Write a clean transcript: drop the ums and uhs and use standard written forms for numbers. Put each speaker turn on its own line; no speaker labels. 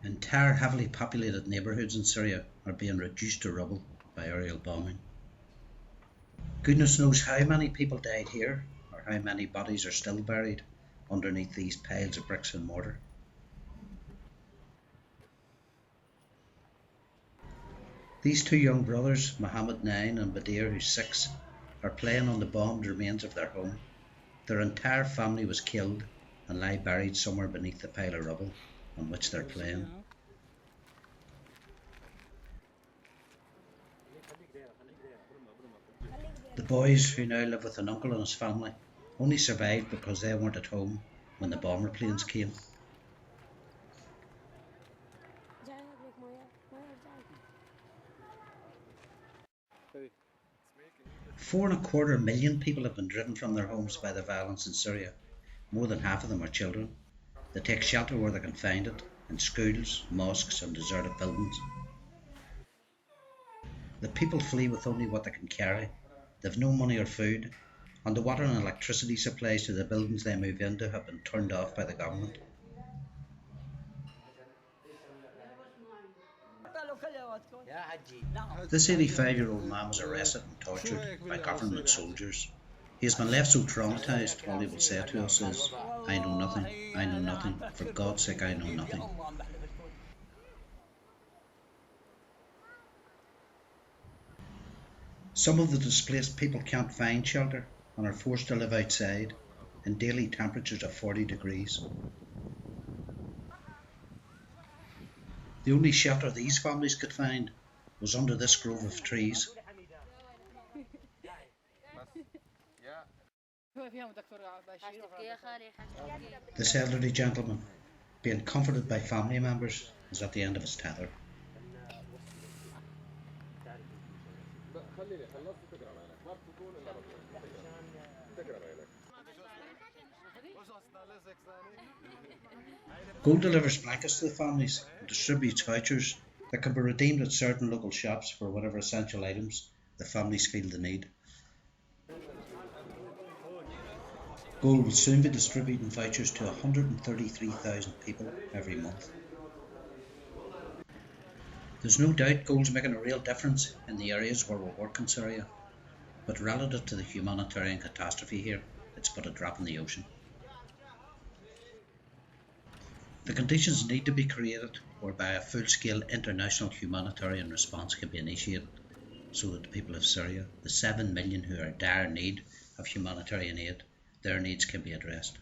Entire heavily populated neighbourhoods in Syria are being reduced to rubble by aerial bombing. Goodness knows how many people died here, or how many bodies are still buried underneath these piles of bricks and mortar. These two young brothers, Mohammed 9 and Badir, who's 6, are playing on the bombed remains of their home. Their entire family was killed and lie buried somewhere beneath the pile of rubble on which they're playing. The boys, who now live with an uncle and his family, only survived because they weren't at home when the bomber planes came. Four and a quarter million people have been driven from their homes by the violence in Syria. More than half of them are children. They take shelter where they can find it, in schools, mosques and deserted buildings. The people flee with only what they can carry. They've no money or food, and the water and electricity supplies to the buildings they move into have been turned off by the government. This 85-year-old man was arrested and tortured by government soldiers. He has been left so traumatised, all he will say to us is, "I know nothing, I know nothing, for God's sake I know nothing." Some of the displaced people can't find shelter and are forced to live outside in daily temperatures of 40 degrees. The only shelter these families could find was under this grove of trees. This elderly gentleman, being comforted by family members, is at the end of his tether. Gold delivers blankets to the families and distributes vouchers that can be redeemed at certain local shops for whatever essential items the families feel they need. Gold will soon be distributing vouchers to 133,000 people every month. There's no doubt Gold's making a real difference in the areas where we work in Syria, but relative to the humanitarian catastrophe here, it's but a drop in the ocean. The conditions need to be created whereby a full-scale international humanitarian response can be initiated so that the people of Syria, the 7 million who are in dire need of humanitarian aid, their needs can be addressed.